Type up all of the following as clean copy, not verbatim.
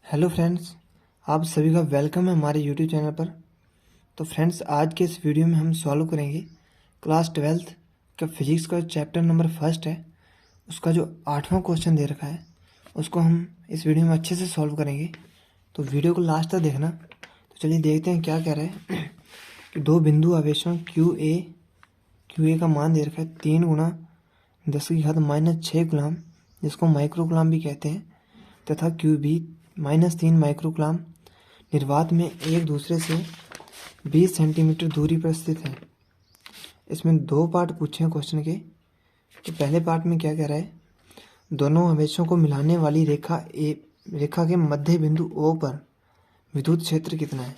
Hello friends, आप सभी का वेलकम है हमारे यूट्यूब चैनल पर। तो फ्रेंड्स, आज के इस वीडियो में हम सॉल्व करेंगे क्लास 12th का फिजिक्स का चैप्टर नंबर फर्स्ट है, उसका जो 8वां क्वेश्चन दे रखा है उसको हम इस वीडियो में अच्छे से सॉल्व करेंगे। तो वीडियो को लास्ट तक देखना। तो चलिए देखते हैं क्या कह रहा है कि दो बिंदु आवेशों क्यू ए का मान दे रखा है 3 × 10⁻⁻6 गुलाम, जिसको माइक्रो गुलाम भी कहते हैं, तथा क्यू बी -3 माइक्रो गुलाम निर्वात में एक दूसरे से 20 सेंटीमीटर दूरी पर स्थित है। इसमें दो पार्ट पूछे हैं क्वेश्चन के। तो पहले पार्ट में क्या कह रहा है, दोनों आवेशों को मिलाने वाली रेखा के मध्य बिंदु O पर विद्युत क्षेत्र कितना है।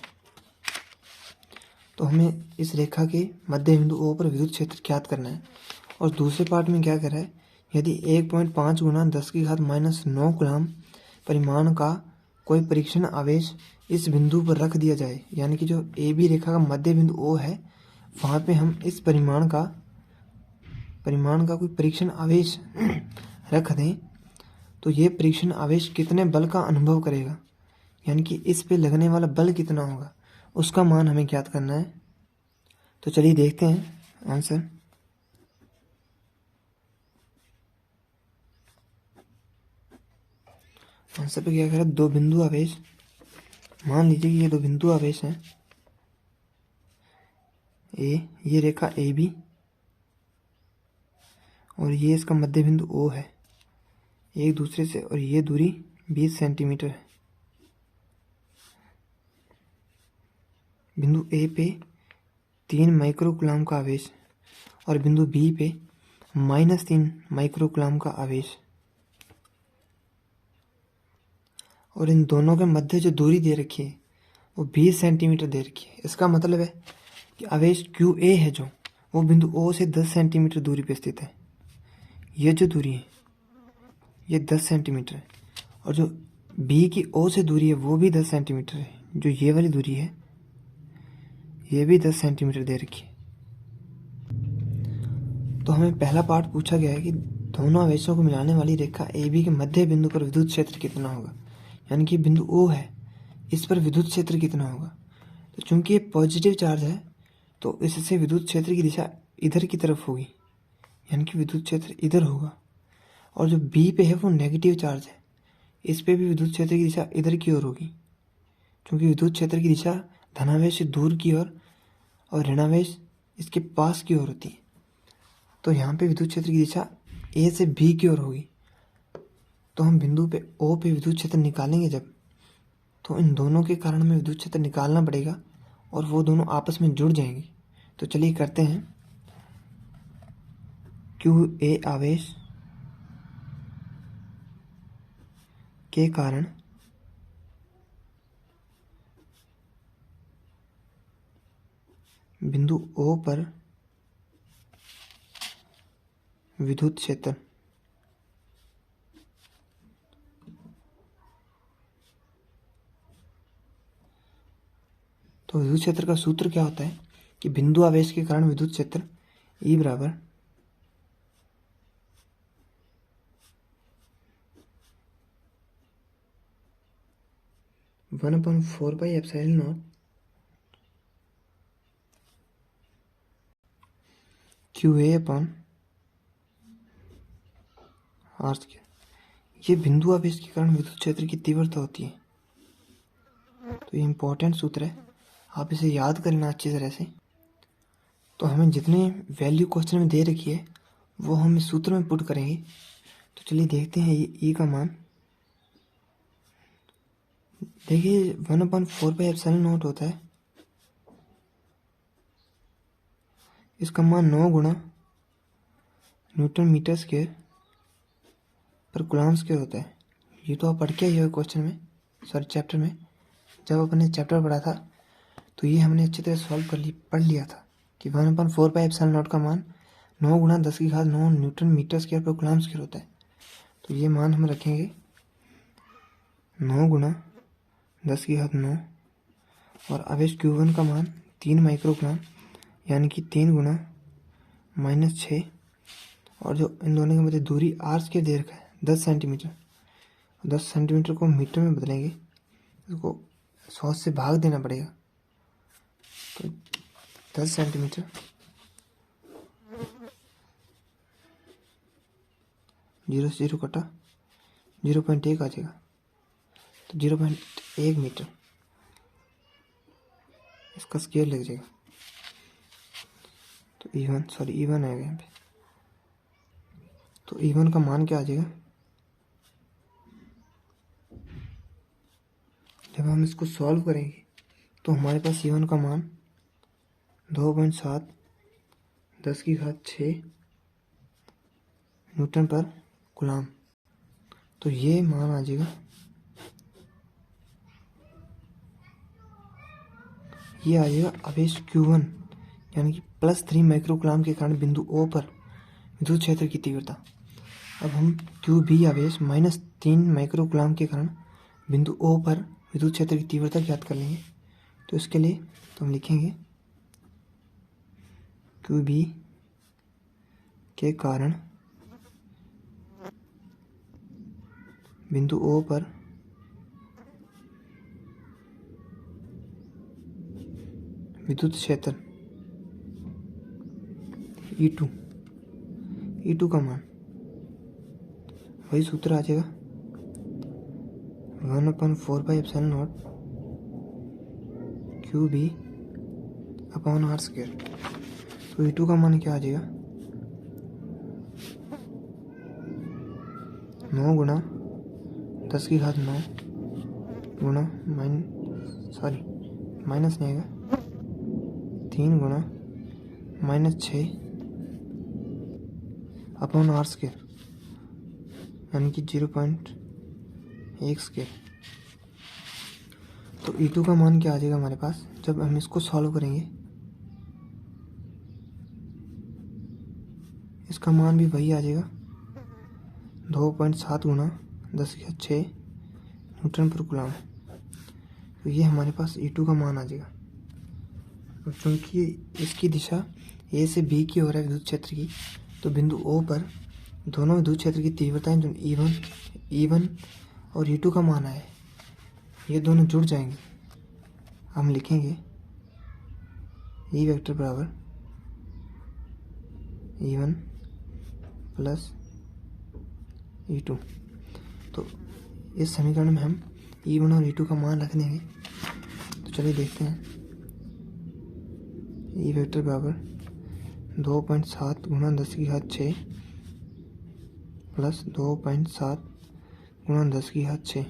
तो हमें इस रेखा के मध्य बिंदु O पर विद्युत क्षेत्र ज्ञात करना है। और दूसरे पार्ट में क्या कह रहा है, यदि 1.5 × 10⁻⁹ गुलाम परिमाण का कोई परीक्षण आवेश इस बिंदु पर रख दिया जाए, यानी कि जो ए बी रेखा का मध्य बिंदु O है, वहाँ पे हम इस परिमाण का कोई परीक्षण आवेश रख दें, तो ये परीक्षण आवेश कितने बल का अनुभव करेगा, यानी कि इस पे लगने वाला बल कितना होगा, उसका मान हमें ज्ञात करना है। तो चलिए देखते हैं आंसर। आंसर पे क्या कह रहा है, दो बिंदु आवेश, मान लीजिए कि ये दो बिंदु आवेश हैं ये रेखा ए बी और ये इसका मध्य बिंदु O है एक दूसरे से, और ये दूरी 20 सेंटीमीटर है। बिंदु ए पे 3 माइक्रो कूलम का आवेश और बिंदु बी पे -3 माइक्रो कूलम का आवेश, और इन दोनों के मध्य जो दूरी दे रखी है वो 20 सेंटीमीटर दे रखी है। इसका मतलब है कि आवेश क्यू ए है जो, वो बिंदु O से 10 सेंटीमीटर दूरी पे स्थित है। ये जो दूरी है ये 10 सेंटीमीटर है, और जो बी की O से दूरी है वो भी 10 सेंटीमीटर है। जो ये वाली दूरी है ये भी 10 सेंटीमीटर दे रखी है। तो हमें पहला पार्ट पूछा गया है कि दोनों आवेशों को मिलाने वाली रेखा ए बी के मध्य बिंदु पर विद्युत क्षेत्र कितना होगा, यानी कि बिंदु O है, इस पर विद्युत क्षेत्र कितना होगा। तो चूंकि ये पॉजिटिव चार्ज है तो इससे विद्युत क्षेत्र की दिशा इधर की तरफ होगी, यानी कि विद्युत क्षेत्र इधर होगा। और जो बी पे है वो नेगेटिव चार्ज है, इस पे भी विद्युत क्षेत्र की दिशा इधर की ओर होगी, क्योंकि विद्युत क्षेत्र की दिशा धनावेश से दूर की ओर और ऋणावेश इसके पास की ओर होती है। तो यहाँ पे विद्युत क्षेत्र की दिशा ए से बी की ओर होगी। तो हम बिंदु पे O पे विद्युत क्षेत्र निकालेंगे जब, तो इन दोनों के कारण हमें विद्युत क्षेत्र निकालना पड़ेगा और वो दोनों आपस में जुड़ जाएंगे। तो चलिए करते हैं। क्यू ए आवेश के कारण बिंदु O पर विद्युत क्षेत्र। तो विद्युत क्षेत्र का सूत्र क्या होता है कि बिंदु आवेश के कारण विद्युत क्षेत्र E बराबर (1/4πε0 QA/r²। ये बिंदु आवेश के कारण विद्युत क्षेत्र की तीव्रता होती है। तो ये इंपॉर्टेंट सूत्र है, आप इसे याद करना अच्छी तरह से। तो हमें जितने वैल्यू क्वेश्चन में दे रखी है वो हम इस सूत्र में पुट करेंगे। तो चलिए देखते हैं ये E का मान। देखिए 1/4πε0 होता है, इसका मान 9 × न्यूटन मीटर स्क्वायर पर कूलम स्क्वायर होता है। ये तो आप पढ़ के आए हो क्वेश्चन में, सॉरी चैप्टर में। जब अपने चैप्टर पढ़ा था तो ये हमने अच्छी तरह सॉल्व पढ़ लिया था कि 1/4πε0 का मान 9 × 10⁹ न्यूटन मीटर स्क्वायर पर कूलम स्क्वायर होता है। तो ये मान हम रखेंगे 9 × 10⁹, और आवेश Q1 का मान 3 माइक्रो कूलम, यानी कि 3 × -6, और जो इन दोनों के मध्य दूरी r² दे रखा है 10 सेंटीमीटर। 10 सेंटीमीटर को मीटर में बदलेंगे इसको 100 से भाग देना पड़ेगा। तो 10 सेंटीमीटर 0 से 0 कटा 0.1 आ जाएगा, तो 0.1 मीटर इसका स्केल लग जाएगा। तो E1 आएगा यहाँ पे। तो E1 का मान क्या आ जाएगा, जब हम इसको सॉल्व करेंगे तो हमारे पास E1 का मान 2.7 10⁶ न्यूटन पर कूलम। तो ये मान आ जाएगा, ये आ जाएगा आवेश Q1 यानी कि +3 माइक्रो कूलम के कारण बिंदु O पर विद्युत क्षेत्र की तीव्रता। अब हम QB आवेश -3 माइक्रो कूलम के कारण बिंदु O पर विद्युत क्षेत्र की तीव्रता ज्ञात कर लेंगे। तो इसके लिए तो हम लिखेंगे QB के कारण बिंदु O पर विद्युत क्षेत्र E2 का मान, वही सूत्र आ जाएगा 1/4πε0 QB/R²। तो E2 का मान क्या आ जाएगा, 9 गुणा 10⁹ गुणा माइनस नहीं आएगा, 3 गुणा -6/R², यानी कि 0.1²। तो E2 का मान क्या आ जाएगा हमारे पास, जब हम इसको सॉल्व करेंगे इसका मान भी वही आ जाएगा 2.7 गुणा 10⁶ न्यूटन पर कूलम। तो ये हमारे पास E2 का मान आ जाएगा। और चूँकि इसकी दिशा A से B की ओर है विद्युत क्षेत्र की, तो बिंदु O पर दोनों विद्युत क्षेत्र की तीव्रताएं जो E1 और E2 का मान है, ये दोनों जुड़ जाएंगे। हम लिखेंगे E वेक्टर बराबर E1 प्लस E2। तो इस समीकरण में हम E1 और E2 का मान रख देंगे। तो चलिए देखते हैं। E वेक्टर बराबर 2.7 गुणा 10⁶ प्लस 2.7 गुणा 10⁶।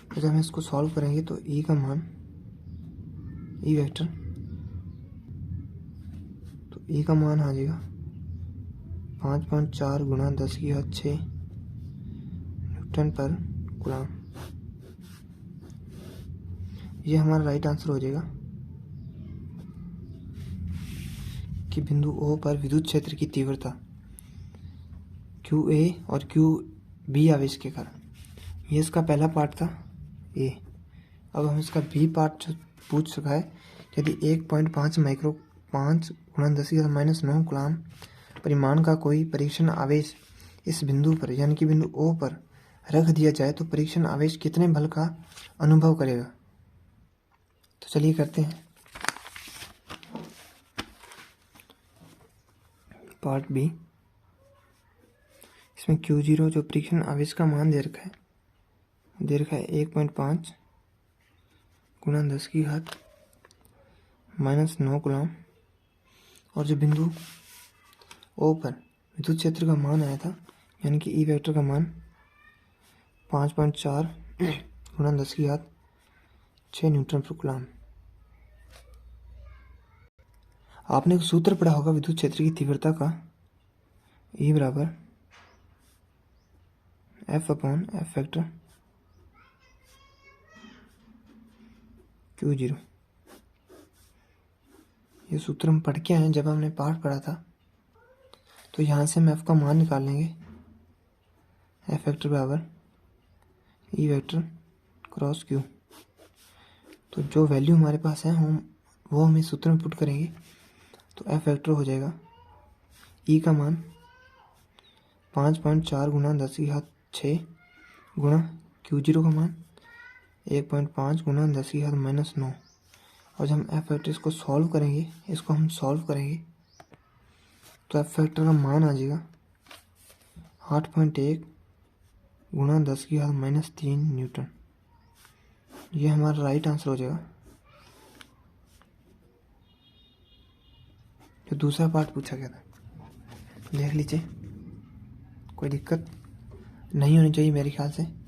तो जब हम इसको सॉल्व करेंगे तो E का मान E वेक्टर, तो E का मान आ जाएगा 5.4 गुणा 10⁶ न्यूटन पर कूलम। ये हमारा राइट आंसर हो जाएगा कि बिंदु O पर विद्युत क्षेत्र की तीव्रता QA और QB आवेश के कारण। ये इसका पहला पार्ट था A। अब हम इसका B पार्ट पूछ सका है, यदि 1.5 माइक्रो 5 गुणा 10⁻⁹ कूलम परिमाण का कोई परीक्षण आवेश इस बिंदु पर यानी कि बिंदु O पर रख दिया जाए तो परीक्षण आवेश कितने बल का अनुभव करेगा। तो चलिए करते हैं पार्ट बी। इसमें Q0 जो परीक्षण आवेश का मान दे रखा है 1.5 गुणा 10⁻⁹ कूलम, और जो बिंदु O पर विद्युत क्षेत्र का मान आया था यानी कि E वेक्टर का मान 5.4 गुणा 10⁻⁶ न्यूटन पर कूलम। आपने एक सूत्र पढ़ा होगा विद्युत क्षेत्र की तीव्रता का, E बराबर F/F वेक्टर Q0। ये सूत्र हम पढ़ के आए जब हमने पाठ पढ़ा था। तो यहाँ से हम F का मान निकाल लेंगे। F वेक्टर बराबर E वेक्टर क्रॉस Q। तो जो वैल्यू हमारे पास है वो हम इस सूत्र में पुट करेंगे। तो F वेक्टर हो जाएगा E का मान 5.4 गुणा 10⁻⁶ गुणा Q0 का मान 1.5 गुना 10⁻⁻9। और जब हम एफ फैक्टर इसको सॉल्व करेंगे, तो एफ फैक्टर का मान आ जाएगा 8.1 गुना 10⁻³ न्यूटन। ये हमारा राइट आंसर हो जाएगा। जो दूसरा पार्ट पूछा गया था, देख लीजिए, कोई दिक्कत नहीं होनी चाहिए मेरे ख्याल से।